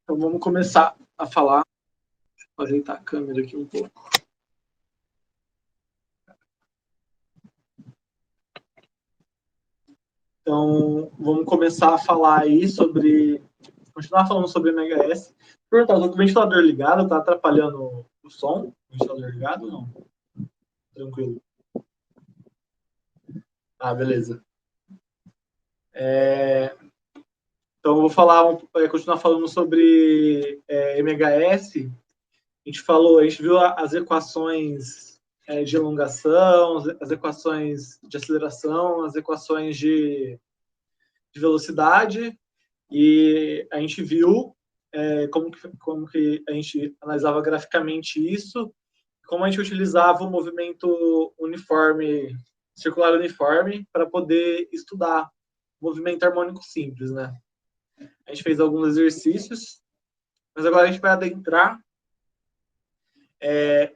Então vamos começar a falar. Vou ajeitar a câmera aqui um pouco. Então vamos começar a falar aí sobre. Continuar falando sobre MHS. Perguntar, o ventilador ligado está atrapalhando o som? O ventilador ligado ou não? Tranquilo. Ah, beleza. Então eu vou falar, continuar falando sobre MHS. A gente viu as equações de elongação, as equações de aceleração, as equações de velocidade, e a gente viu como que a gente analisava graficamente isso, como a gente utilizava o movimento uniforme, circular uniforme, para poder estudar o movimento harmônico simples, né? A gente fez alguns exercícios, mas agora a gente vai adentrar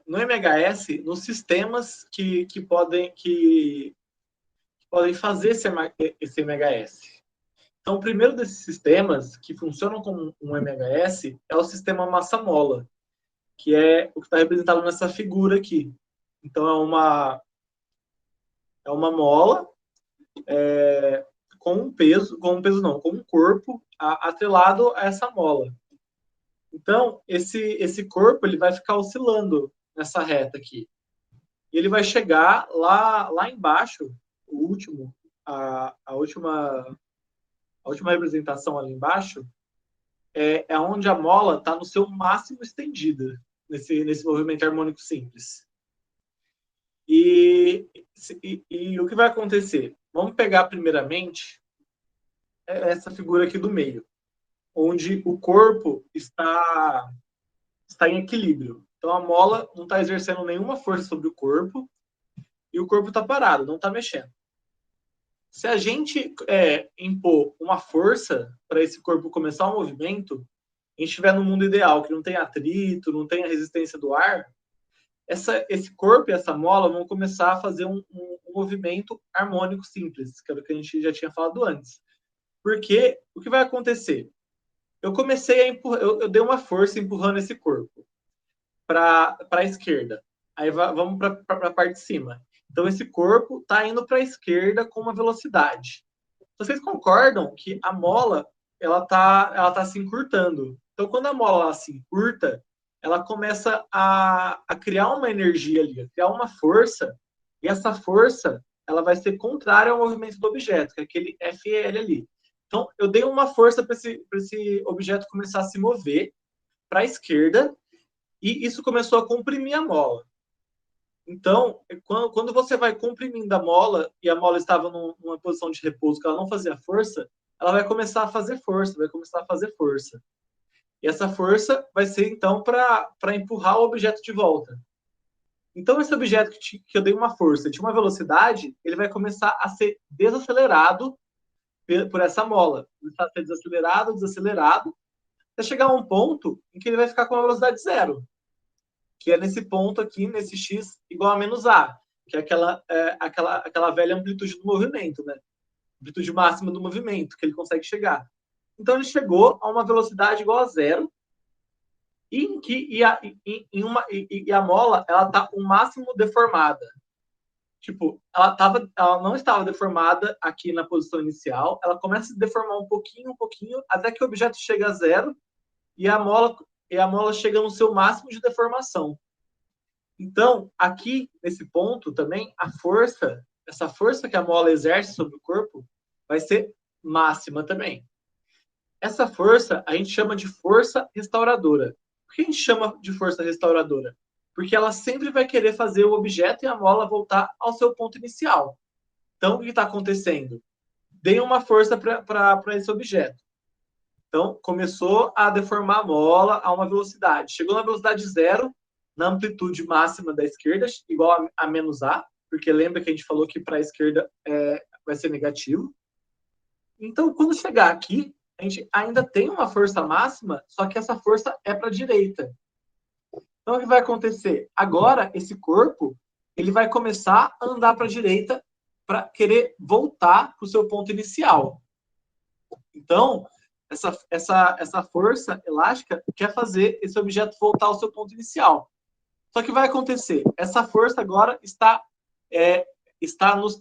no MHS, nos sistemas que podem fazer esse MHS. Então, o primeiro desses sistemas que funcionam como um MHS é o sistema massa-mola, que é o que está representado nessa figura aqui. Então, é uma mola com um corpo atrelado a essa mola. Então, esse corpo ele vai ficar oscilando nessa reta aqui. E ele vai chegar lá embaixo, a última representação ali embaixo, é onde a mola está no seu máximo estendida, nesse movimento harmônico simples. E o que vai acontecer? Vamos pegar primeiramente essa figura aqui do meio, onde o corpo está em equilíbrio. Então a mola não está exercendo nenhuma força sobre o corpo e o corpo está parado, não está mexendo. Se a gente impor uma força para esse corpo começar o movimento, a gente estiver no mundo ideal, que não tem atrito, não tem a resistência do ar, esse corpo e essa mola vão começar a fazer um movimento harmônico simples, que era o que a gente já tinha falado antes. Porque o que vai acontecer? Eu comecei a empurrar, eu dei uma força empurrando esse corpo para a esquerda. Aí vamos para a parte de cima. Então, esse corpo está indo para a esquerda com uma velocidade. Vocês concordam que a mola ela tá se encurtando? Então, quando a mola ela se encurta, ela começa a criar uma energia ali, a criar uma força, e essa força ela vai ser contrária ao movimento do objeto, que é aquele FL ali. Então, eu dei uma força para esse objeto começar a se mover para a esquerda, e isso começou a comprimir a mola. Então, quando você vai comprimindo a mola, e a mola estava numa posição de repouso que ela não fazia força, ela vai começar a fazer força, vai começar a fazer força. E essa força vai ser, então, para empurrar o objeto de volta. Então, esse objeto que eu dei uma força, tinha uma velocidade, ele vai começar a ser desacelerado por essa mola. Ele vai ser desacelerado, até chegar a um ponto em que ele vai ficar com uma velocidade zero, que é nesse ponto aqui, nesse x igual a menos a, que é aquela velha amplitude do movimento, né? Amplitude máxima do movimento, que ele consegue chegar. Então, ele chegou a uma velocidade igual a zero, e a mola ela está o máximo deformada. Tipo, ela não estava deformada aqui na posição inicial, ela começa a se deformar um pouquinho, até que o objeto chega a zero, e a mola chega no seu máximo de deformação. Então, aqui, nesse ponto também, essa força que a mola exerce sobre o corpo, vai ser máxima também. Essa força a gente chama de força restauradora. Por que a gente chama de força restauradora? Porque ela sempre vai querer fazer o objeto e a mola voltar ao seu ponto inicial. Então, o que está acontecendo? Dei uma força para esse objeto. Então, começou a deformar a mola a uma velocidade. Chegou na velocidade zero, na amplitude máxima da esquerda, igual a menos A, porque lembra que a gente falou que para a esquerda vai ser negativo. Então, quando chegar aqui, a gente ainda tem uma força máxima, só que essa força é para a direita. Então, o que vai acontecer? Agora, esse corpo ele vai começar a andar para a direita para querer voltar para o seu ponto inicial. Então, essa força elástica quer fazer esse objeto voltar ao seu ponto inicial. Só que vai acontecer, essa força agora está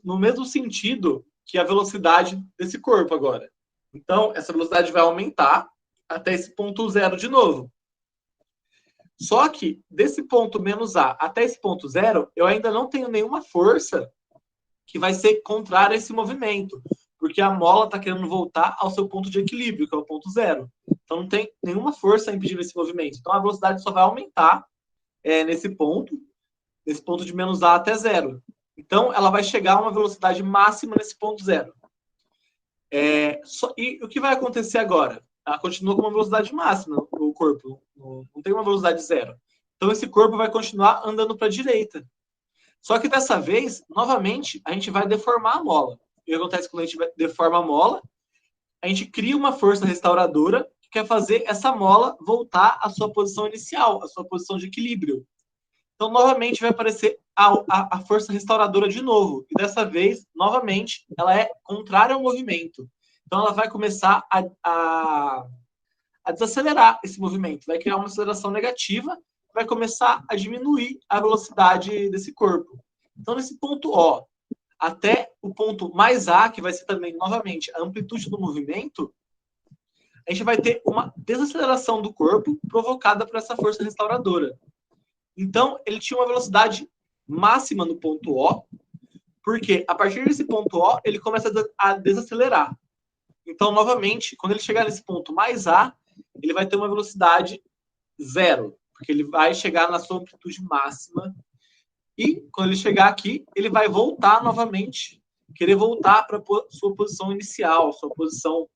no mesmo sentido que a velocidade desse corpo agora. Então, essa velocidade vai aumentar até esse ponto zero de novo. Só que desse ponto menos A até esse ponto zero, eu ainda não tenho nenhuma força que vai ser contrária a esse movimento, porque a mola está querendo voltar ao seu ponto de equilíbrio, que é o ponto zero. Então não tem nenhuma força impedindo esse movimento. Então a velocidade só vai aumentar nesse ponto de menos A até zero. Então ela vai chegar a uma velocidade máxima nesse ponto zero. E o que vai acontecer agora? Ela continua com uma velocidade máxima, o corpo, não tem uma velocidade zero. Então esse corpo vai continuar andando para a direita. Só que dessa vez, novamente, a gente vai deformar a mola. O que acontece quando a gente deforma a mola? A gente cria uma força restauradora que quer fazer essa mola voltar à sua posição inicial, à sua posição de equilíbrio. Então, novamente, vai aparecer a força restauradora de novo. E dessa vez, novamente, ela é contrária ao movimento. Então, ela vai começar a desacelerar esse movimento. Vai criar uma aceleração negativa, vai começar a diminuir a velocidade desse corpo. Então, nesse ponto O até o ponto mais A, que vai ser também, novamente, a amplitude do movimento, a gente vai ter uma desaceleração do corpo provocada por essa força restauradora. Então, ele tinha uma velocidade máxima no ponto O, porque a partir desse ponto O, ele começa a desacelerar. Então, novamente, quando ele chegar nesse ponto mais A, ele vai ter uma velocidade zero, porque ele vai chegar na sua amplitude máxima. E quando ele chegar aqui, ele vai voltar novamente, querer voltar para a sua posição inicial, sua posição.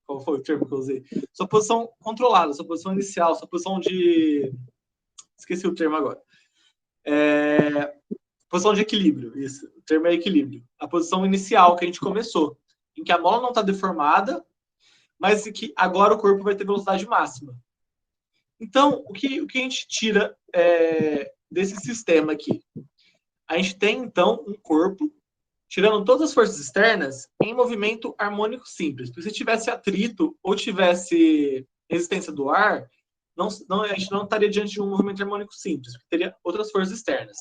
Qual foi o termo que eu usei? Sua posição controlada, sua posição inicial, sua posição de. Esqueci o termo agora. Posição de equilíbrio, isso. O termo é equilíbrio. A posição inicial que a gente começou, em que a mola não está deformada, mas que agora o corpo vai ter velocidade máxima. Então, o que a gente tira desse sistema aqui? A gente tem, então, um corpo, tirando todas as forças externas, em movimento harmônico simples. Porque se tivesse atrito ou tivesse resistência do ar, a gente não estaria diante de um movimento harmônico simples, porque teria outras forças externas.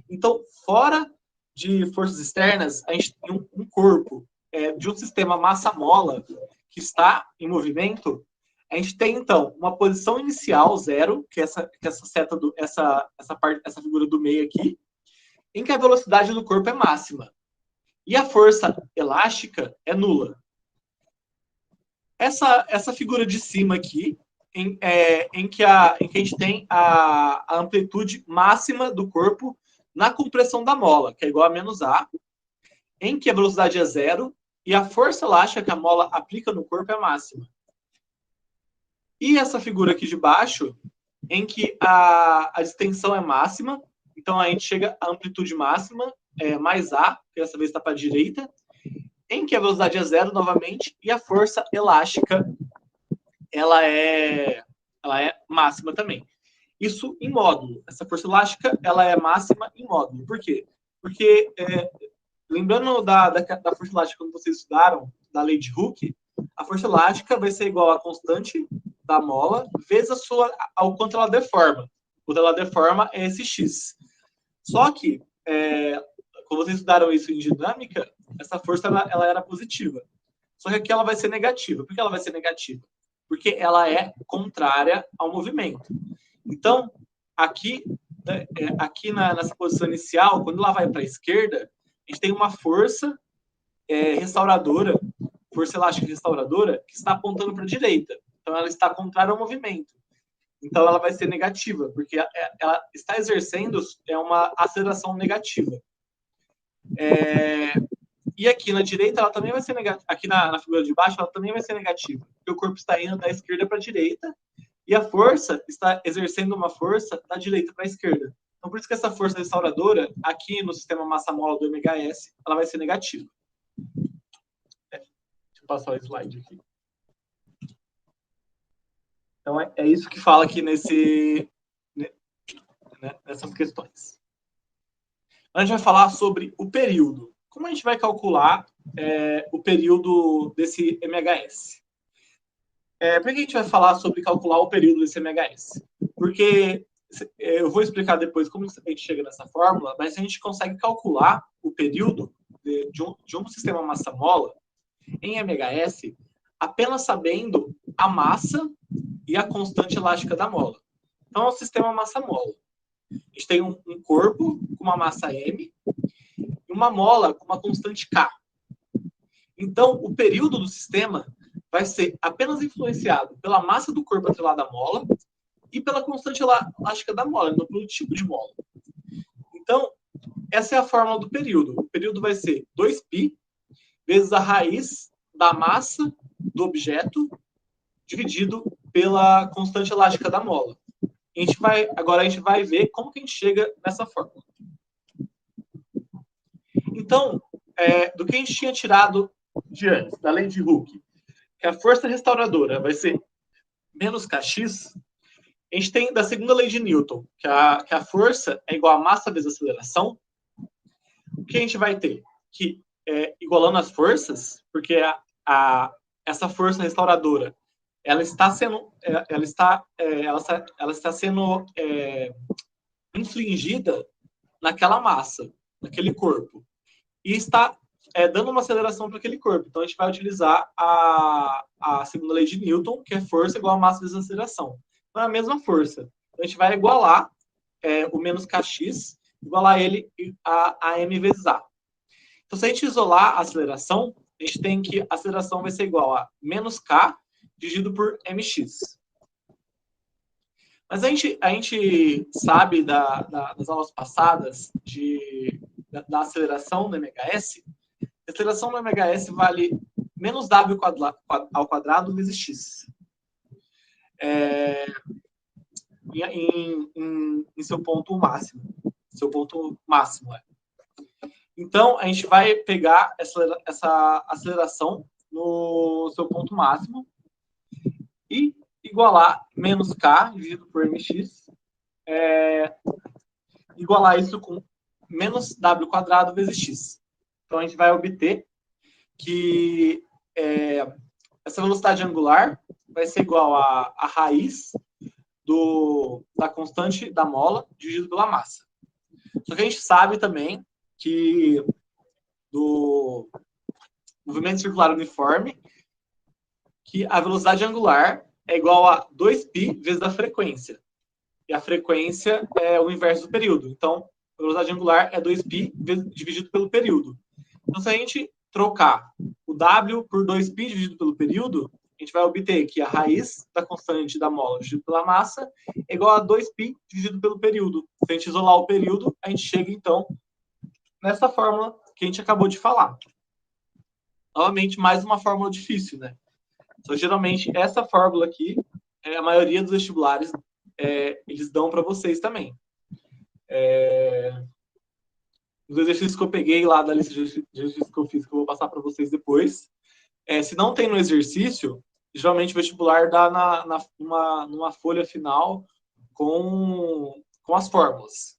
Então, fora de forças externas, a gente tem um corpo de um sistema massa-mola que está em movimento. A gente tem, então, uma posição inicial, zero, que é essa seta, essa figura do meio aqui, em que a velocidade do corpo é máxima. E a força elástica é nula. Essa figura de cima aqui, em que a gente tem a amplitude máxima do corpo na compressão da mola, que é igual a menos A, em que a velocidade é zero e a força elástica que a mola aplica no corpo é máxima. E essa figura aqui de baixo, em que a distensão é máxima, então a gente chega à amplitude máxima, mais A, que dessa vez está para a direita, em que a velocidade é zero novamente, e a força elástica ela é máxima também. Isso em módulo. Essa força elástica ela é máxima em módulo. Por quê? Porque, lembrando da força elástica quando vocês estudaram, da lei de Hooke, a força elástica vai ser igual à constante da mola vezes ao quanto ela deforma. Quando ela deforma é esse x. Só que, quando vocês estudaram isso em dinâmica, essa força ela era positiva. Só que aqui ela vai ser negativa. Por que ela vai ser negativa? Porque ela é contrária ao movimento. Então, aqui nessa posição inicial, quando ela vai para a esquerda, a gente tem uma força restauradora, força elástica restauradora, que está apontando para a direita. Então, ela está contrária ao movimento. Então, ela vai ser negativa, porque ela está exercendo uma aceleração negativa. E aqui na direita, ela também vai ser negativa. Aqui na figura de baixo, ela também vai ser negativa, porque o corpo está indo da esquerda para a direita e a força está exercendo uma força da direita para a esquerda. Então, por isso que essa força restauradora, aqui no sistema massa-mola do MHS, ela vai ser negativa. Deixa eu passar o slide aqui. Então, é isso que fala aqui nessas questões. A gente vai falar sobre o período. Como a gente vai calcular o período desse MHS. Por que a gente vai falar sobre calcular o período desse MHS? Porque eu vou explicar depois como a gente chega nessa fórmula, mas a gente consegue calcular o período de um sistema massa-mola em MHS apenas sabendo a massa e a constante elástica da mola. Então, é um sistema massa-mola. A gente tem um corpo com uma massa M e uma mola com uma constante K. Então, o período do sistema vai ser apenas influenciado pela massa do corpo atrelada à mola e pela constante elástica da mola, não pelo tipo de mola. Então, essa é a fórmula do período. O período vai ser 2π vezes a raiz da massa do objeto dividido pela constante elástica da mola. Agora a gente vai ver como que a gente chega nessa fórmula. Então, do que a gente tinha tirado de antes, da lei de Hooke, que a força restauradora vai ser menos kx, a gente tem da segunda lei de Newton, que a força é igual a massa vezes a aceleração. O que a gente vai ter? Que, igualando as forças, porque essa força restauradora ela está sendo infligida naquela massa, naquele corpo, e está dando uma aceleração para aquele corpo. Então, a gente vai utilizar a segunda lei de Newton, que é força igual a massa vezes aceleração. Então, é a mesma força. Então, a gente vai igualar o menos kx, igualar ele a m vezes a. Então, se a gente isolar a aceleração, a gente tem que a aceleração vai ser igual a menos k dividido por mx. Mas a gente sabe das aulas passadas da aceleração do MHS. A aceleração do MHS vale menos w ao quadrado vezes x. Em seu ponto máximo. Seu ponto máximo. Então, a gente vai pegar essa aceleração no seu ponto máximo e igualar menos k dividido por mx, igualar isso com menos w quadrado vezes x. Então, a gente vai obter que essa velocidade angular vai ser igual a raiz da constante da mola dividido pela massa. Só que a gente sabe também que do movimento circular uniforme, que a velocidade angular é igual a 2π vezes a frequência. E a frequência é o inverso do período. Então, a velocidade angular é 2π dividido pelo período. Então, se a gente trocar o W por 2π dividido pelo período, a gente vai obter que a raiz da constante da mola dividido pela massa é igual a 2π dividido pelo período. Se a gente isolar o período, a gente chega, então, nessa fórmula que a gente acabou de falar. Novamente, mais uma fórmula difícil, né? Então, geralmente, essa fórmula aqui, a maioria dos vestibulares, eles dão para vocês também. Os exercícios que eu peguei lá da lista de exercícios que eu fiz, que eu vou passar para vocês depois. Se não tem no exercício, geralmente o vestibular dá numa folha final com as fórmulas.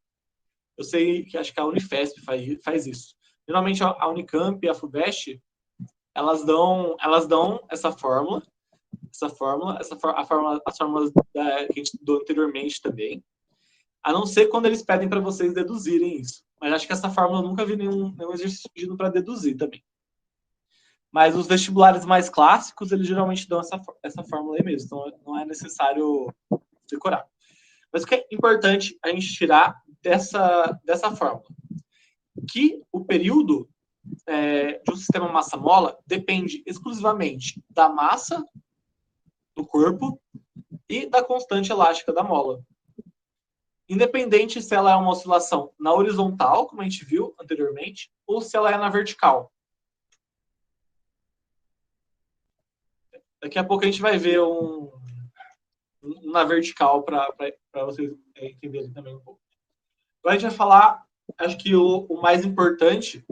Eu sei que acho que a Unifesp faz isso. Geralmente a Unicamp e a FUVEST, elas dão essa fórmula, as fórmulas que a gente deu anteriormente também. A não ser quando eles pedem para vocês deduzirem isso. Mas acho que essa fórmula eu nunca vi nenhum exercício pedindo para deduzir também. Mas os vestibulares mais clássicos, eles geralmente dão essa fórmula aí mesmo. Então, não é necessário decorar. Mas o que é importante a gente tirar dessa fórmula? Que o período de um sistema massa-mola depende exclusivamente da massa do corpo e da constante elástica da mola. Independente se ela é uma oscilação na horizontal, como a gente viu anteriormente, ou se ela é na vertical. Daqui a pouco a gente vai ver na vertical para vocês entenderem também um pouco. Agora a gente vai falar, acho que o mais importante,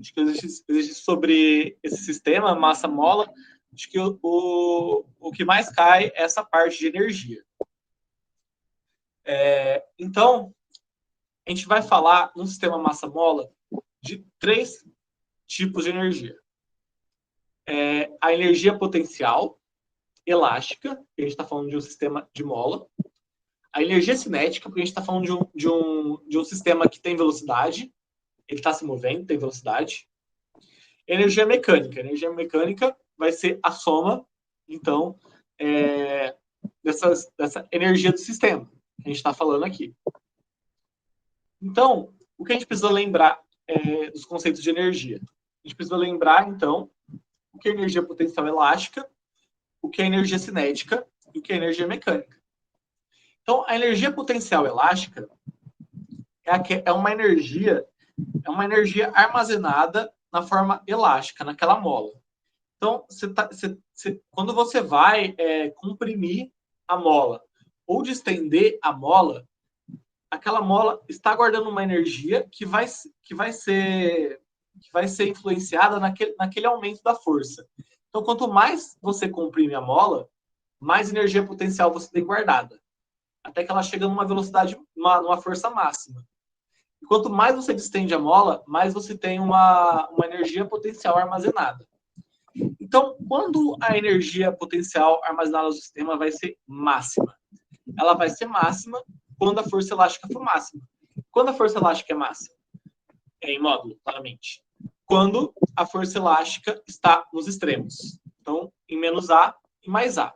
acho que existe sobre esse sistema, massa-mola, acho que o que mais cai é essa parte de energia. Então, a gente vai falar no sistema massa-mola de três tipos de energia. A energia potencial elástica, que a gente está falando de um sistema de mola. A energia cinética, porque a gente está falando de um sistema que tem velocidade, ele está se movendo, tem velocidade. Energia mecânica. Energia mecânica vai ser a soma, então, dessa energia do sistema que a gente está falando aqui. Então, o que a gente precisa lembrar dos conceitos de energia? A gente precisa lembrar, então, o que é energia potencial elástica, o que é energia cinética e o que é energia mecânica. Então, a energia potencial elástica é uma energia armazenada na forma elástica, naquela mola. Então, quando você vai comprimir a mola ou distender a mola, aquela mola está guardando uma energia que vai ser influenciada naquele aumento da força. Então, quanto mais você comprime a mola, mais energia potencial você tem guardada, até que ela chega numa velocidade, numa força máxima. E quanto mais você distende a mola, mais você tem uma energia potencial armazenada. Então, quando a energia potencial armazenada no sistema vai ser máxima? Ela vai ser máxima quando a força elástica for máxima. Quando a força elástica é máxima? É em módulo, claramente. Quando a força elástica está nos extremos. Então, em menos A e mais A.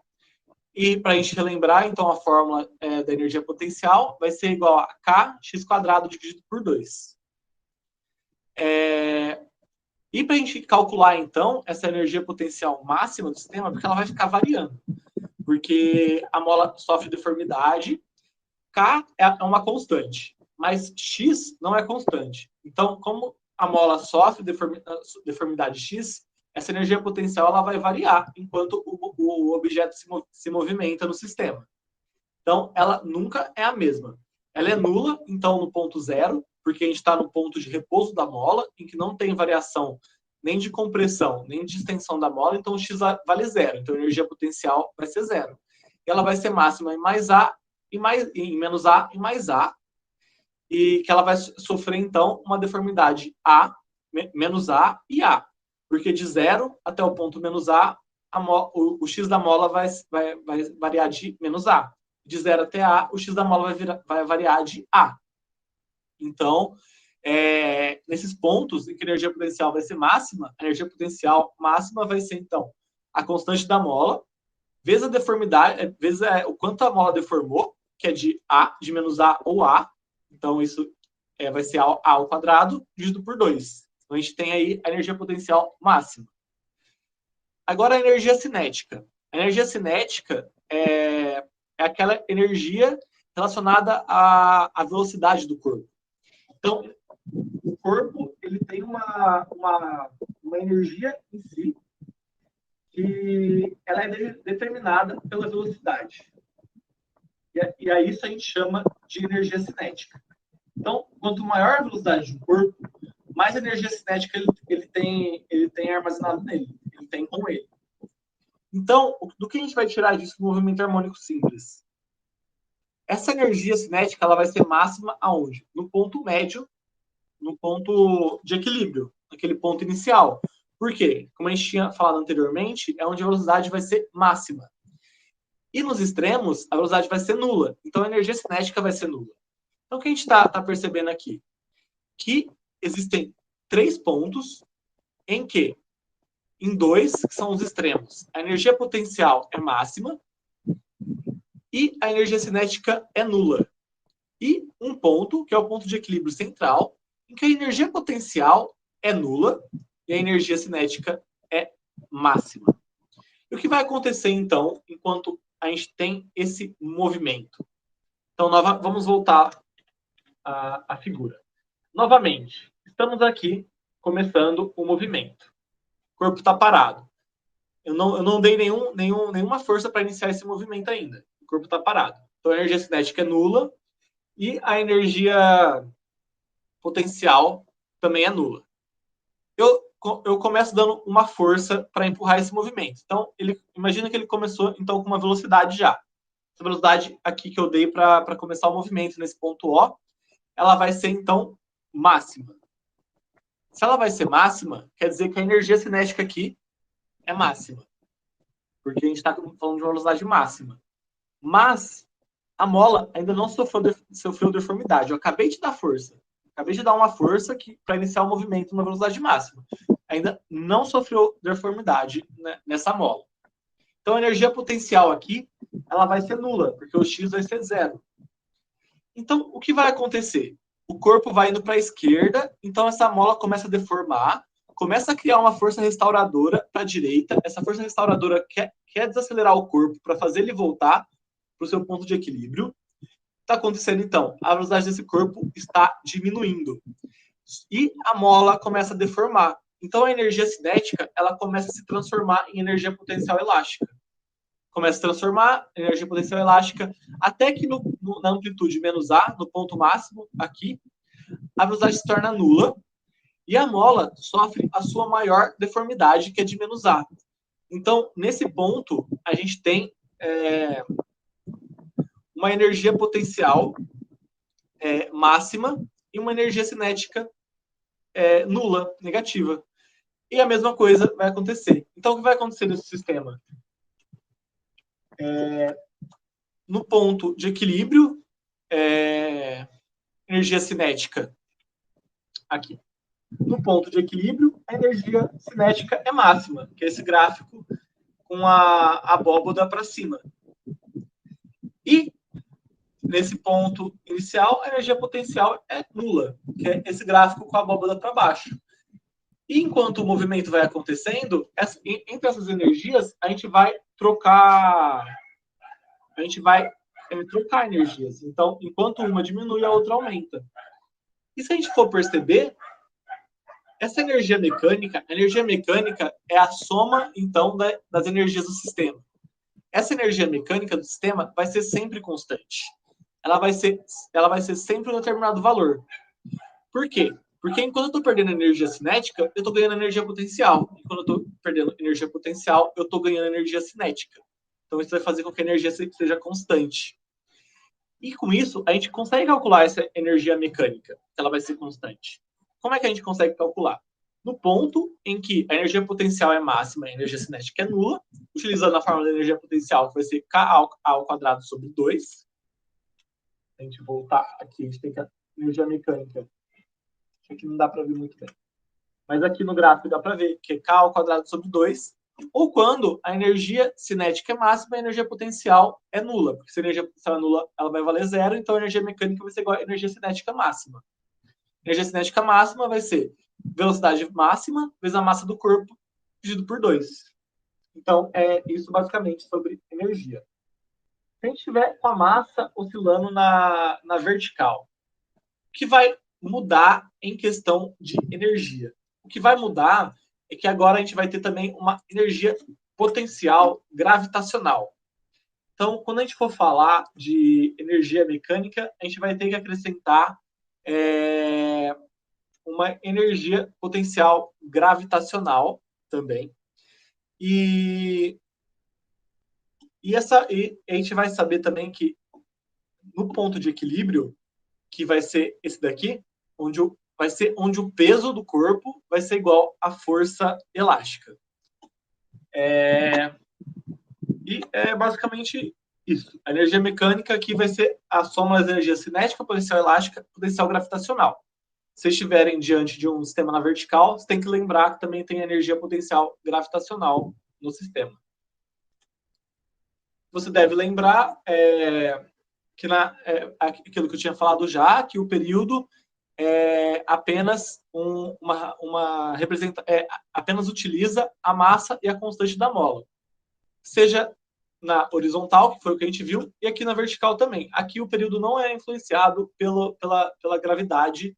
E para a gente relembrar, então, a fórmula da energia potencial vai ser igual a kx² dividido por 2. E para a gente calcular, então, essa energia potencial máxima do sistema, porque ela vai ficar variando. Porque a mola sofre deformidade, K é uma constante, mas X não é constante. Então, como a mola sofre deformidade X, essa energia potencial ela vai variar enquanto o objeto se movimenta no sistema. Então, ela nunca é a mesma. Ela é nula, então, no ponto zero, porque a gente está no ponto de repouso da mola, em que não tem variação nem de compressão, nem de extensão da mola, então o X vale zero. Então, a energia potencial vai ser zero. E ela vai ser máxima em mais A, em menos A e mais A, e que ela vai sofrer, então, uma deformidade A, menos A e A. Porque de zero até o ponto menos A, o X da mola vai variar de menos A. De zero até A, o X da mola vai variar de A. Então, nesses pontos em que a energia potencial vai ser máxima, a energia potencial máxima vai ser, então, a constante da mola, vezes a deformidade, vezes o quanto a mola deformou, que é de menos A ou A. Então, isso vai ser A ao quadrado, dividido por 2. Então, a gente tem aí a energia potencial máxima. Agora, a energia cinética. A energia cinética é aquela energia relacionada à velocidade do corpo. Então, o corpo ele tem uma energia em si que ela é determinada pela velocidade. E a isso a gente chama de energia cinética. Então, quanto maior a velocidade do corpo, mais energia cinética ele tem armazenado nele, ele tem com ele. Então, do que a gente vai tirar disso no movimento harmônico simples? Essa energia cinética ela vai ser máxima aonde? No ponto médio, no ponto de equilíbrio, naquele ponto inicial. Por quê? Como a gente tinha falado anteriormente, é onde a velocidade vai ser máxima. E nos extremos, a velocidade vai ser nula. Então, a energia cinética vai ser nula. Então, o que a gente está percebendo aqui? Que existem 3 pontos em que, em 2, que são os extremos, a energia potencial é máxima e a energia cinética é nula. E um ponto, que é o ponto de equilíbrio central, em que a energia potencial é nula e a energia cinética é máxima. E o que vai acontecer, então, enquanto a gente tem esse movimento? Então, vamos voltar à figura. Novamente, estamos aqui começando o movimento. O corpo está parado. Eu não dei nenhuma força para iniciar esse movimento ainda. O corpo está parado. Então, a energia cinética é nula e a energia potencial também é nula. Eu começo dando uma força para empurrar esse movimento. Então, imagina que ele começou então com uma velocidade já. Essa velocidade aqui que eu dei para começar o movimento nesse ponto O, ela vai ser então máxima. Se ela vai ser máxima, quer dizer que a energia cinética aqui é máxima. Porque a gente está falando de uma velocidade máxima. Mas a mola ainda não sofreu deformidade. Eu acabei de dar força. Acabei de dar uma força para iniciar o movimento na velocidade máxima. Ainda não sofreu deformidade, né, nessa mola. Então a energia potencial aqui, ela vai ser nula, porque o X vai ser zero. Então, o que vai acontecer? O corpo vai indo para a esquerda, então essa mola começa a deformar, começa a criar uma força restauradora para a direita. Essa força restauradora quer desacelerar o corpo para fazer ele voltar para o seu ponto de equilíbrio. Está acontecendo, então, a velocidade desse corpo está diminuindo. E a mola começa a deformar. Então, a energia cinética, ela começa a se transformar em energia potencial elástica. Começa a transformar em energia potencial elástica, até que na amplitude menos A, no ponto máximo, aqui, a velocidade se torna nula, e a mola sofre a sua maior deformidade, que é de menos A. Então, nesse ponto, a gente tem uma energia potencial máxima e uma energia cinética nula, negativa. E a mesma coisa vai acontecer. Então, o que vai acontecer nesse sistema? No ponto de equilíbrio, energia cinética aqui. No ponto de equilíbrio, a energia cinética é máxima, que é esse gráfico com a abóboda para cima. E nesse ponto inicial, a energia potencial é nula, que é esse gráfico com a abóboda para baixo. E enquanto o movimento vai acontecendo, entre essas energias, a gente vai trocar energias. Então, enquanto uma diminui, a outra aumenta. E se a gente for perceber, essa energia mecânica é a soma, então, das energias do sistema. Essa energia mecânica do sistema vai ser sempre constante. Ela vai ser sempre um determinado valor. Por quê? Porque enquanto eu estou perdendo energia cinética, eu estou ganhando energia potencial. E quando eu estou perdendo energia potencial, eu estou ganhando energia cinética. Então, isso vai fazer com que a energia seja constante. E com isso, a gente consegue calcular essa energia mecânica, que ela vai ser constante. Como é que a gente consegue calcular? No ponto em que a energia potencial é máxima e a energia cinética é nula, utilizando a fórmula da energia potencial, que vai ser K ao quadrado sobre 2. Se a gente voltar aqui, a gente tem que a energia mecânica. Aqui não dá para ver muito bem. Mas aqui no gráfico dá para ver que é K ao quadrado sobre 2. Ou quando a energia cinética é máxima e a energia potencial é nula. Porque se a energia potencial é nula, ela vai valer zero, então a energia mecânica vai ser igual à energia cinética máxima. A energia cinética máxima vai ser velocidade máxima vezes a massa do corpo dividido por 2. Então, é isso basicamente sobre energia. Se a gente estiver com a massa oscilando na vertical, o que vai mudar em questão de energia? O que vai mudar é que agora a gente vai ter também uma energia potencial gravitacional. Então, quando a gente for falar de energia mecânica, a gente vai ter que acrescentar uma energia potencial gravitacional também. E a gente vai saber também que no ponto de equilíbrio, que vai ser esse daqui, vai ser onde o peso do corpo vai ser igual à força elástica. E é basicamente isso. A energia mecânica aqui vai ser a soma das energias cinética, potencial elástica, potencial gravitacional. Se vocês estiverem diante de um sistema na vertical, você tem que lembrar que também tem energia potencial gravitacional no sistema. Você deve lembrar que aquilo que eu tinha falado já, que o período apenas apenas utiliza a massa e a constante da mola. Seja na horizontal, que foi o que a gente viu, e aqui na vertical também. Aqui o período não é influenciado pela gravidade,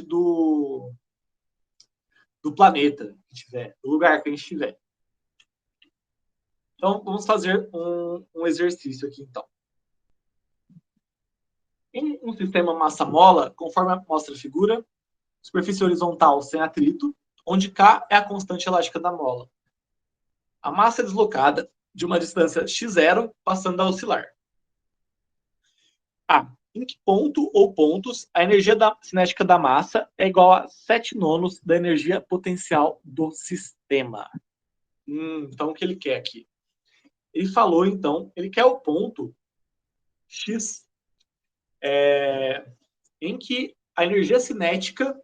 do planeta que tiver, do lugar que a gente estiver. Então, vamos fazer um exercício aqui, então. Em um sistema massa-mola, conforme mostra a figura, superfície horizontal sem atrito, onde K é a constante elástica da mola. A massa é deslocada de uma distância x0, passando a oscilar. em que ponto ou pontos a energia cinética da massa é igual a 7 nonos da energia potencial do sistema. Então, o que ele quer aqui? Ele falou, então, ele quer o ponto X em que a energia cinética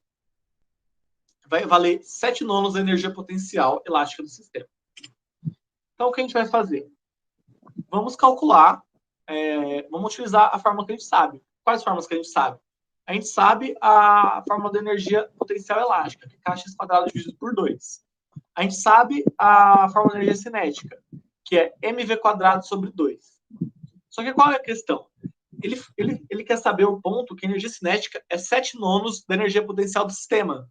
vai valer 7 nonos da energia potencial elástica do sistema. Então, o que a gente vai fazer? Vamos calcular, vamos utilizar a fórmula que a gente sabe. Quais formas que a gente sabe? A gente sabe a fórmula da energia potencial elástica, que é kx² dividido por 2. A gente sabe a fórmula da energia cinética, que é mv² sobre 2. Só que qual é a questão? Ele quer saber o ponto que a energia cinética é 7 nonos da energia potencial do sistema.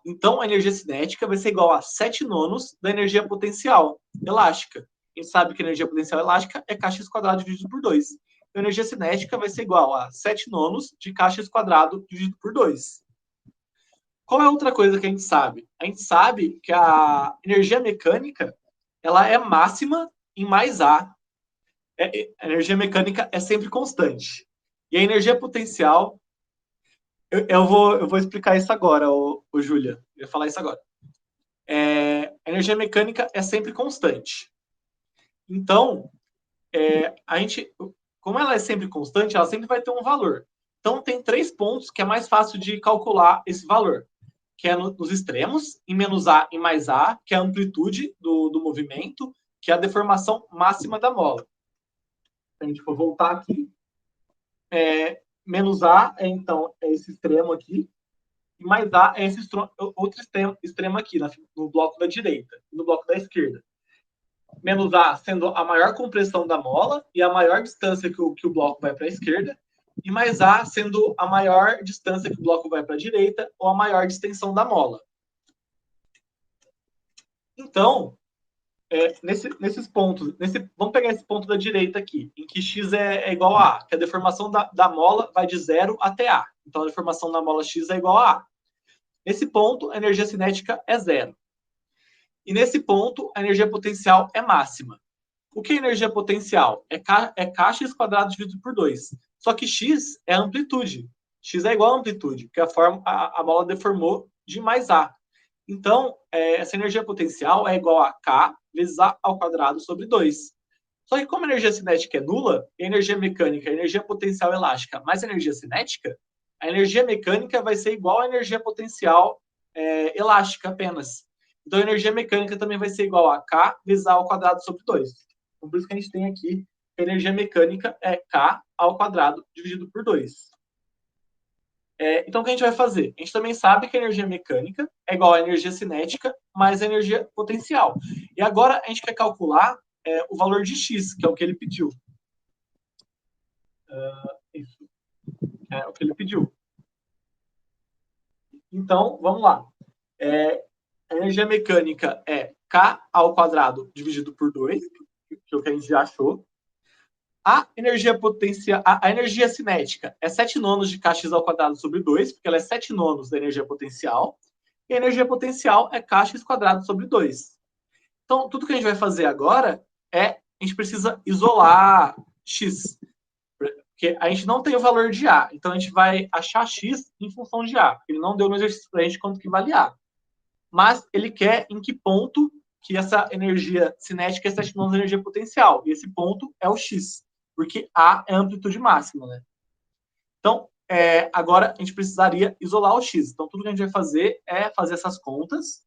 Então, a energia cinética vai ser igual a 7 nonos da energia potencial elástica. A gente sabe que a energia potencial elástica é kx² dividido por 2. Então, a energia cinética vai ser igual a 7 nonos de kx² dividido por 2. Qual é outra coisa que a gente sabe? A gente sabe que a energia mecânica ela é máxima em mais A. A energia mecânica é sempre constante. E a energia potencial... Eu vou explicar isso agora, Júlia. Eu ia falar isso agora. A energia mecânica é sempre constante. Então, como ela é sempre constante, ela sempre vai ter um valor. Então, tem 3 pontos que é mais fácil de calcular esse valor, que é nos extremos, em menos A e mais A, que é a amplitude do movimento, que é a deformação máxima da mola. Se a gente for voltar aqui, menos A então, é esse extremo aqui, e mais A é esse outro extremo aqui, no bloco da direita, no bloco da esquerda. Menos A sendo a maior compressão da mola e a maior distância que o bloco vai para a esquerda, e mais A sendo a maior distância que o bloco vai para a direita ou a maior distensão da mola. Então, nesses pontos, vamos pegar esse ponto da direita aqui, em que x é igual a A, que a deformação da mola vai de 0 até A. Então, a deformação da mola x é igual a A. Nesse ponto, a energia cinética é 0. E nesse ponto, a energia potencial é máxima. O que é energia potencial? É kx² dividido por 2. Só que x é a amplitude. X é igual a amplitude, porque a mola deformou de mais A. Então, essa energia potencial é igual a K vezes A ao quadrado sobre 2. Só que como a energia cinética é nula, a energia mecânica, a energia potencial elástica mais a energia cinética, a energia mecânica vai ser igual à energia potencial elástica apenas. Então, a energia mecânica também vai ser igual a K vezes A ao quadrado sobre 2. Então, por isso que a gente tem aqui que a energia mecânica é K ao quadrado dividido por 2. Então, o que a gente vai fazer? A gente também sabe que a energia mecânica é igual à energia cinética mais a energia potencial. E agora a gente quer calcular o valor de x, que é o que ele pediu. Isso. É o que ele pediu. Então, vamos lá. A energia mecânica é K ao quadrado dividido por 2, que é o que a gente já achou. A energia cinética é 7 nonos de kx ao quadrado sobre 2, porque ela é 7 nonos da energia potencial. E a energia potencial é kx² sobre 2. Então, tudo que a gente vai fazer agora a gente precisa isolar x. Porque a gente não tem o valor de A. Então, a gente vai achar x em função de A. Ele não deu no exercício para a gente quanto que vale A. Mas ele quer em que ponto que essa energia cinética é 7 nonos da energia potencial. E esse ponto é o x. Porque A é a amplitude máxima, né? Então, agora a gente precisaria isolar o x. Então, tudo que a gente vai fazer é fazer essas contas.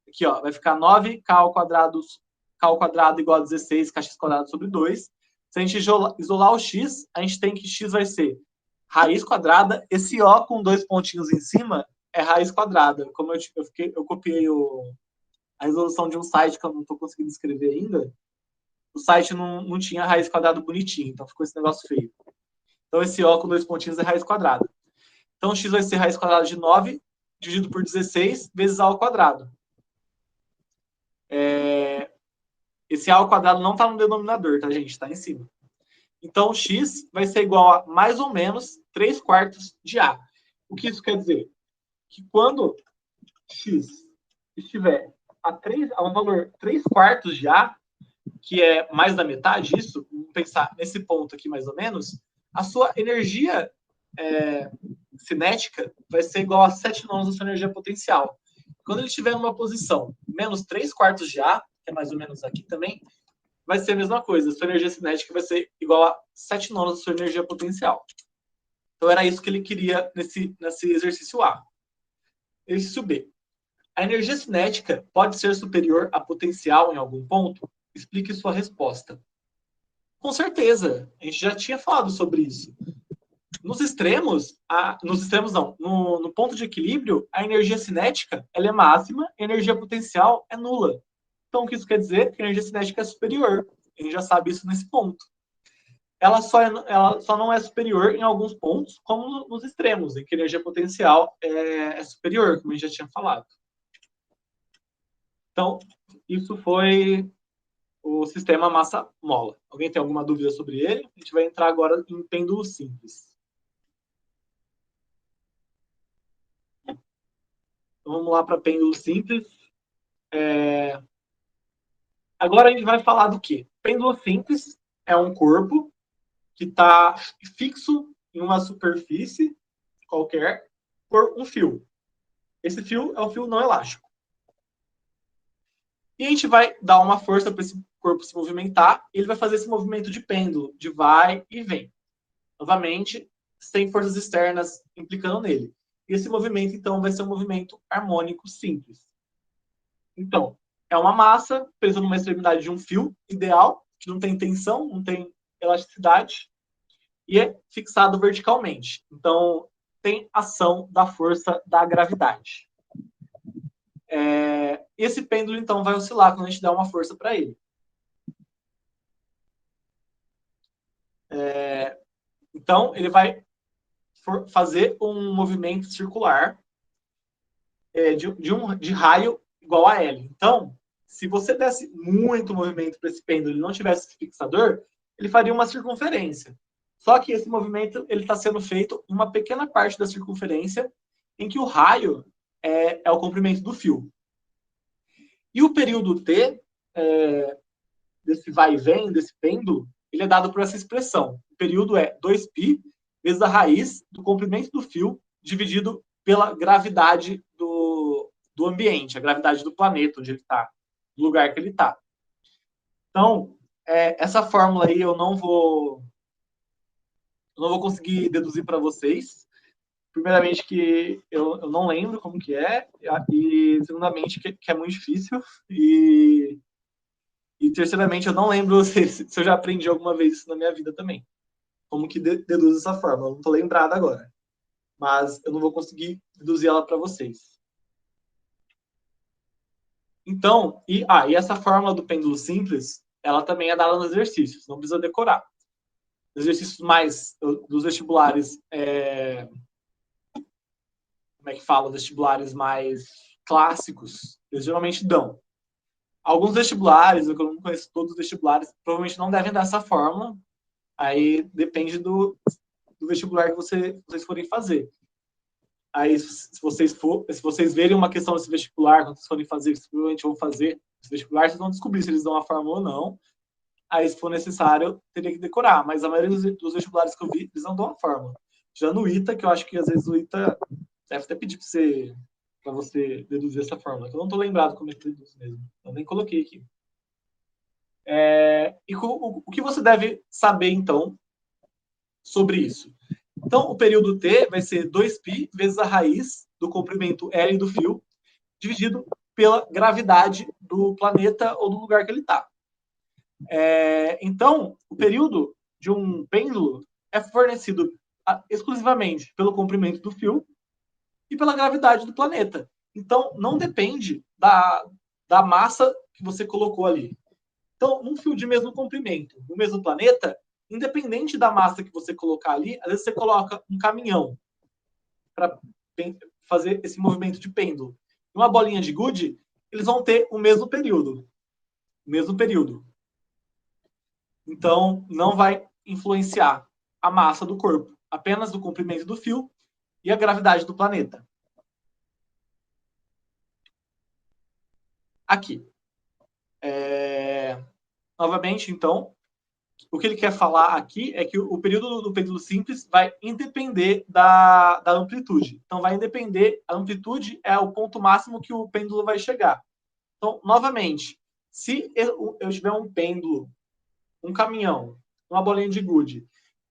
Aqui, ó, vai ficar 9k ao quadrado igual a 16 kx² sobre 2. Se a gente isolar o x, a gente tem que x vai ser raiz quadrada. Esse O com 2 pontinhos em cima é raiz quadrada. Como eu copiei a resolução de um site que eu não estou conseguindo escrever ainda, o site não tinha raiz quadrada bonitinho, então ficou esse negócio feio. Então, esse O com 2 pontinhos é raiz quadrada. Então, x vai ser raiz quadrada de 9 dividido por 16 vezes A ao quadrado. Esse A ao quadrado não está no denominador, tá, gente? Está em cima. Então, x vai ser igual a mais ou menos 3/4 de A. O que isso quer dizer? Que quando x estiver a um valor 3/4 de A, que é mais da metade disso, vamos pensar nesse ponto aqui mais ou menos, a sua energia cinética vai ser igual a 7 nôns da sua energia potencial. Quando ele estiver numa posição menos 3/4 de A, que é mais ou menos aqui também, vai ser a mesma coisa. A sua energia cinética vai ser igual a 7 nôns da sua energia potencial. Então era isso que ele queria nesse exercício A. Exercício B. A energia cinética pode ser superior à potencial em algum ponto? Explique sua resposta. Com certeza, a gente já tinha falado sobre isso. Nos extremos não, no ponto de equilíbrio, a energia cinética ela é máxima e a energia potencial é nula. Então, o que isso quer dizer? Que a energia cinética é superior. A gente já sabe isso nesse ponto. Ela só não é superior em alguns pontos, como nos extremos, em que a energia potencial é superior, como a gente já tinha falado. Então, isso foi o sistema massa-mola. Alguém tem alguma dúvida sobre ele? A gente vai entrar agora em pêndulo simples. Então, vamos lá para pêndulo simples. Agora a gente vai falar do quê? Pêndulo simples é um corpo que está fixo em uma superfície qualquer por um fio. Esse fio é o fio não elástico. E a gente vai dar uma força para esse corpo se movimentar, e ele vai fazer esse movimento de pêndulo, de vai e vem. Novamente, sem forças externas implicando nele. E esse movimento, então, vai ser um movimento harmônico simples. Então, é uma massa presa numa extremidade de um fio ideal, que não tem tensão, não tem elasticidade, e é fixado verticalmente. Então, tem ação da força da gravidade. Esse pêndulo, então, vai oscilar quando a gente dá uma força para ele. Então, ele vai fazer um movimento circular de raio igual a L. Então, se você desse muito movimento para esse pêndulo e não tivesse esse fixador, ele faria uma circunferência. Só que esse movimento ele está sendo feito em uma pequena parte da circunferência em que o raio é o comprimento do fio. E o período T, desse vai e vem, desse pêndulo, ele é dado por essa expressão. O período é 2π vezes a raiz do comprimento do fio dividido pela gravidade do ambiente, a gravidade do planeta onde ele está, do lugar que ele está. Então, essa fórmula aí eu não vou conseguir deduzir para vocês. Primeiramente que eu não lembro como que é, e segundamente que é muito difícil, e terceiramente eu não lembro se eu já aprendi alguma vez isso na minha vida também. Como que deduz essa fórmula? Eu não estou lembrado agora. Mas eu não vou conseguir deduzir ela para vocês. Então, e essa fórmula do pêndulo simples, ela também é dada nos exercícios, não precisa decorar. Os exercícios mais dos vestibulares, como é que fala, vestibulares mais clássicos, eles geralmente dão. Alguns vestibulares, eu não conheço todos os vestibulares, provavelmente não devem dar essa fórmula. Aí depende do vestibular que vocês forem fazer. Aí, se vocês verem uma questão desse vestibular, quando vocês forem fazer, que provavelmente vão fazer esse vestibular, vocês vão descobrir se eles dão a fórmula ou não. Aí, se for necessário, teria que decorar. Mas a maioria dos vestibulares que eu vi, eles não dão a fórmula. Já no ITA, que eu acho que às vezes o ITA deve até pedir para você deduzir essa fórmula. Eu não estou lembrado como é que deduz mesmo. Eu nem coloquei aqui. E o que você deve saber, então, sobre isso? Então, o período T vai ser 2π vezes a raiz do comprimento L do fio, dividido pela gravidade do planeta ou do lugar que ele está. Então, o período de um pêndulo é fornecido exclusivamente pelo comprimento do fio e pela gravidade do planeta. Então, não depende da massa que você colocou ali. Então, um fio de mesmo comprimento, no mesmo planeta, independente da massa que você colocar ali, às vezes você coloca um caminhão para fazer esse movimento de pêndulo. Uma bolinha de gude, eles vão ter o mesmo período. O mesmo período. Então, não vai influenciar a massa do corpo, apenas do comprimento do fio e a gravidade do planeta. Aqui. Novamente, então, o que ele quer falar aqui é que o período do pêndulo simples vai independer da amplitude. Então, vai independer, a amplitude é o ponto máximo que o pêndulo vai chegar. Então, novamente, se eu tiver um pêndulo, um caminhão, uma bolinha de gude,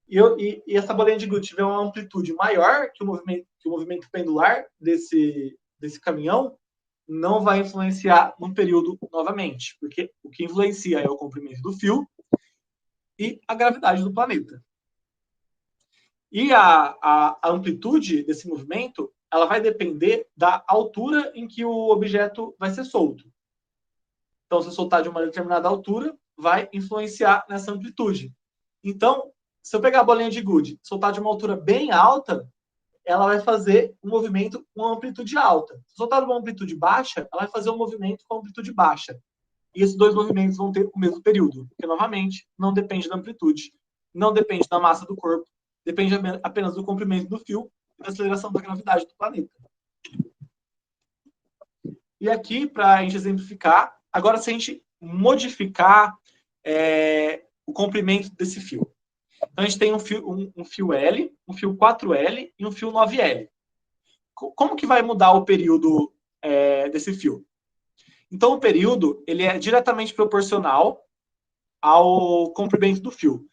e essa bolinha de gude tiver uma amplitude maior que o movimento pendular desse caminhão, não vai influenciar no período novamente, porque o que influencia é o comprimento do fio e a gravidade do planeta. E a amplitude desse movimento, ela vai depender da altura em que o objeto vai ser solto. Então, se eu soltar de uma determinada altura, vai influenciar nessa amplitude. Então, se eu pegar a bolinha de gude, soltar de uma altura bem alta, ela vai fazer um movimento com amplitude alta. Se eu soltar de uma amplitude baixa, ela vai fazer um movimento com amplitude baixa. E esses dois movimentos vão ter o mesmo período, porque, novamente, não depende da amplitude, não depende da massa do corpo, depende apenas do comprimento do fio e da aceleração da gravidade do planeta. E aqui, para a gente exemplificar, agora se a gente modificar o comprimento desse fio. Então, a gente tem um fio L, um fio 4L e um fio 9L. Como que vai mudar o período desse fio? Então, o período ele é diretamente proporcional ao comprimento do fio,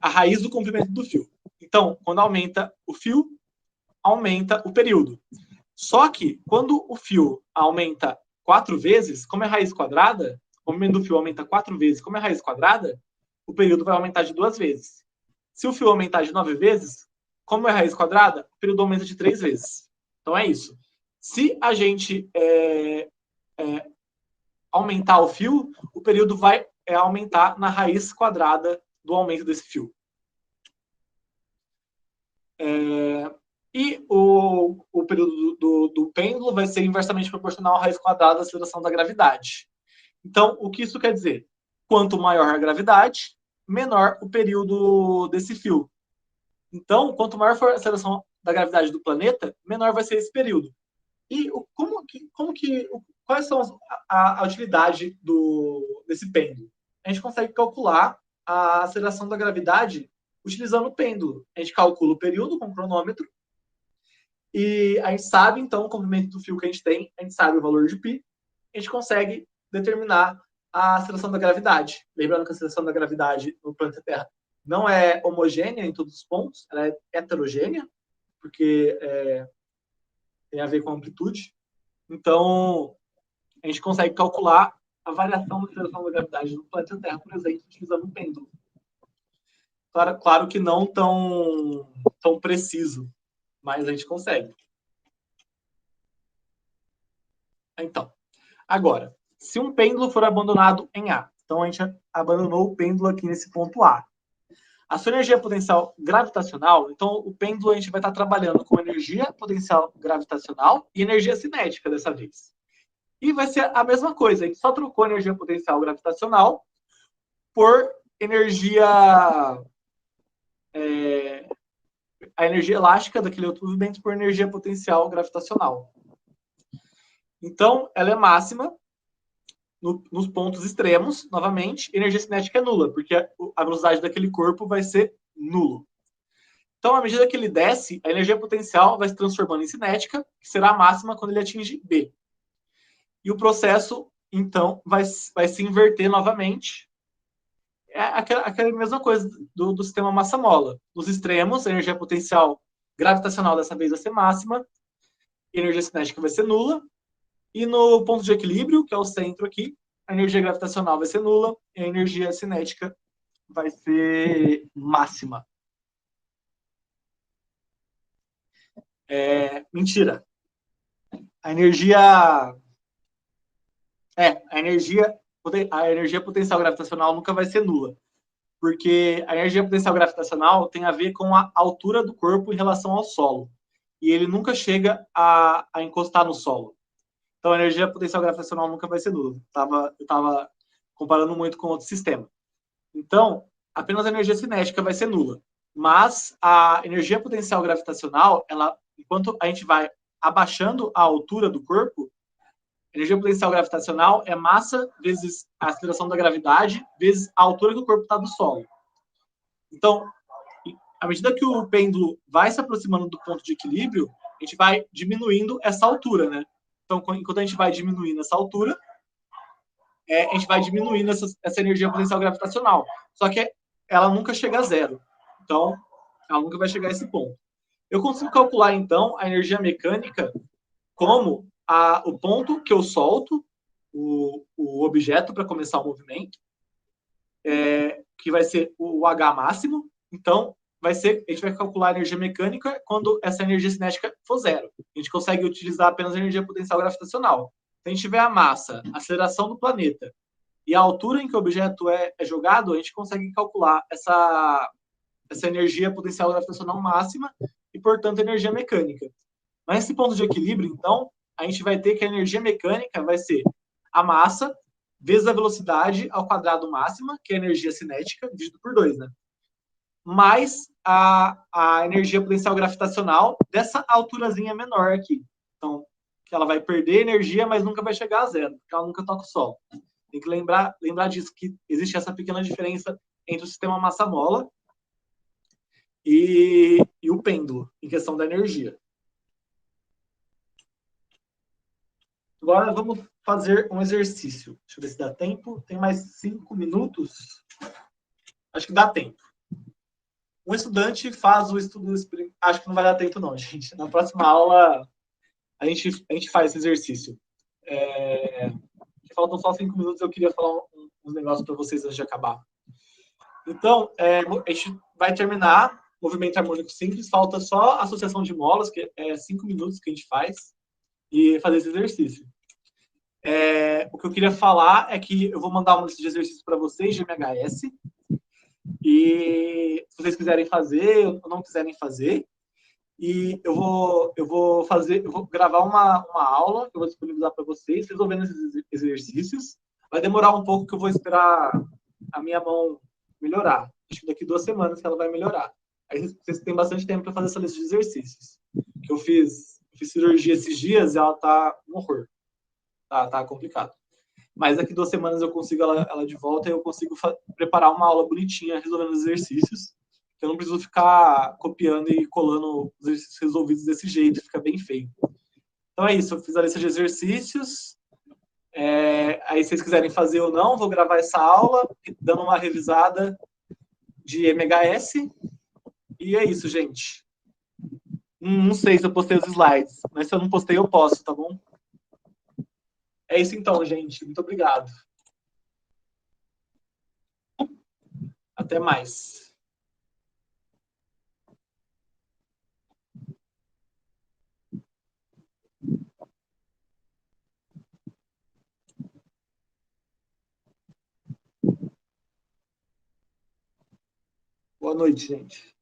a raiz do comprimento do fio. Então, quando aumenta o fio, aumenta o período. Só que, quando o fio aumenta 4 vezes, como é raiz quadrada, o comprimento do fio aumenta 4 vezes, como é raiz quadrada, o período vai aumentar de 2 vezes. Se o fio aumentar de 9 vezes, como é raiz quadrada, o período aumenta de 3 vezes. Então, é isso. Se a gente aumentar o fio, o período vai aumentar na raiz quadrada do aumento desse fio. E o período do pêndulo vai ser inversamente proporcional à raiz quadrada da aceleração da gravidade. Então, o que isso quer dizer? Quanto maior a gravidade, menor o período desse fio. Então, quanto maior for a aceleração da gravidade do planeta, menor vai ser esse período. E quais são a utilidade desse pêndulo? A gente consegue calcular a aceleração da gravidade utilizando o pêndulo. A gente calcula o período com o cronômetro e a gente sabe, então, o comprimento do fio que a gente tem, a gente sabe o valor de π, a gente consegue determinar a aceleração da gravidade. Lembrando que a aceleração da gravidade no planeta Terra não é homogênea em todos os pontos, ela é heterogênea, porque tem a ver com a amplitude. Então, a gente consegue calcular a variação da aceleração da gravidade no planeta Terra, por exemplo, utilizando um pêndulo. Claro que não tão preciso, mas a gente consegue. Então, agora, se um pêndulo for abandonado em A, então a gente abandonou o pêndulo aqui nesse ponto A. A sua energia potencial gravitacional, então o pêndulo a gente vai estar trabalhando com energia potencial gravitacional e energia cinética dessa vez. E vai ser a mesma coisa, a gente só trocou a energia potencial gravitacional por energia a energia elástica daquele outro movimento por energia potencial gravitacional. Então, ela é máxima nos pontos extremos, novamente, energia cinética é nula, porque a velocidade daquele corpo vai ser nulo. Então, à medida que ele desce, a energia potencial vai se transformando em cinética, que será a máxima quando ele atinge B. E o processo, então, vai se inverter novamente. É aquela mesma coisa do sistema massa-mola. Nos extremos, a energia potencial gravitacional dessa vez vai ser máxima, a energia cinética vai ser nula, e no ponto de equilíbrio, que é o centro aqui, a energia gravitacional vai ser nula e a energia cinética vai ser máxima. Mentira. A energia potencial gravitacional nunca vai ser nula, porque a energia potencial gravitacional tem a ver com a altura do corpo em relação ao solo, e ele nunca chega a encostar no solo. Então, a energia potencial gravitacional nunca vai ser nula. Eu estava comparando muito com outro sistema. Então, apenas a energia cinética vai ser nula. Mas a energia potencial gravitacional, enquanto a gente vai abaixando a altura do corpo, a energia potencial gravitacional é massa vezes a aceleração da gravidade vezes a altura que o corpo está do solo. Então, à medida que o pêndulo vai se aproximando do ponto de equilíbrio, a gente vai diminuindo essa altura, né? Então, enquanto a gente vai diminuindo essa altura, a gente vai diminuindo essa energia potencial gravitacional. Só que ela nunca chega a zero. Então, ela nunca vai chegar a esse ponto. Eu consigo calcular, então, a energia mecânica como o ponto que eu solto o objeto para começar o movimento, que vai ser o H máximo. Então, a gente vai calcular a energia mecânica quando essa energia cinética for zero. A gente consegue utilizar apenas a energia potencial gravitacional. Se a gente tiver a massa, a aceleração do planeta e a altura em que o objeto é jogado, a gente consegue calcular essa energia potencial gravitacional máxima e, portanto, energia mecânica. Mas nesse ponto de equilíbrio, então, a gente vai ter que a energia mecânica vai ser a massa vezes a velocidade ao quadrado máxima, que é a energia cinética, dividido por 2, né? Mais a energia potencial gravitacional dessa alturazinha menor aqui. Então, que ela vai perder energia, mas nunca vai chegar a zero, porque ela nunca toca o Sol. Tem que lembrar disso, que existe essa pequena diferença entre o sistema massa-mola e o pêndulo, em questão da energia. Agora vamos fazer um exercício. Deixa eu ver se dá tempo. Tem mais 5 minutos. Acho que dá tempo. Um estudante faz o estudo. Acho que não vai dar tempo, não, gente. Na próxima aula, a gente faz esse exercício. Faltam só 5 minutos. Eu queria falar uns negócios para vocês antes de acabar. Então, a gente vai terminar o movimento harmônico simples. Falta só a associação de molas, que é 5 minutos que a gente faz, e fazer esse exercício. O que eu queria falar é que eu vou mandar um lista de exercícios para vocês de MHS. E se vocês quiserem fazer ou não quiserem fazer, e eu vou gravar uma aula que eu vou disponibilizar para vocês, resolvendo esses exercícios. Vai demorar um pouco, que eu vou esperar a minha mão melhorar. Acho que daqui 2 semanas que ela vai melhorar. Aí vocês têm bastante tempo para fazer essa lista de exercícios. Que eu fiz cirurgia esses dias e ela tá um horror. Tá complicado. Mas daqui 2 semanas eu consigo ela de volta e eu consigo preparar uma aula bonitinha resolvendo os exercícios. Eu não preciso ficar copiando e colando os exercícios resolvidos desse jeito, fica bem feio. Então é isso, eu fiz a lista de exercícios. Aí se vocês quiserem fazer ou não, vou gravar essa aula, dando uma revisada de MHS. E é isso, gente. Não sei se eu postei os slides, mas se eu não postei, eu posto, tá bom? É isso então, gente. Muito obrigado. Até mais. Boa noite, gente.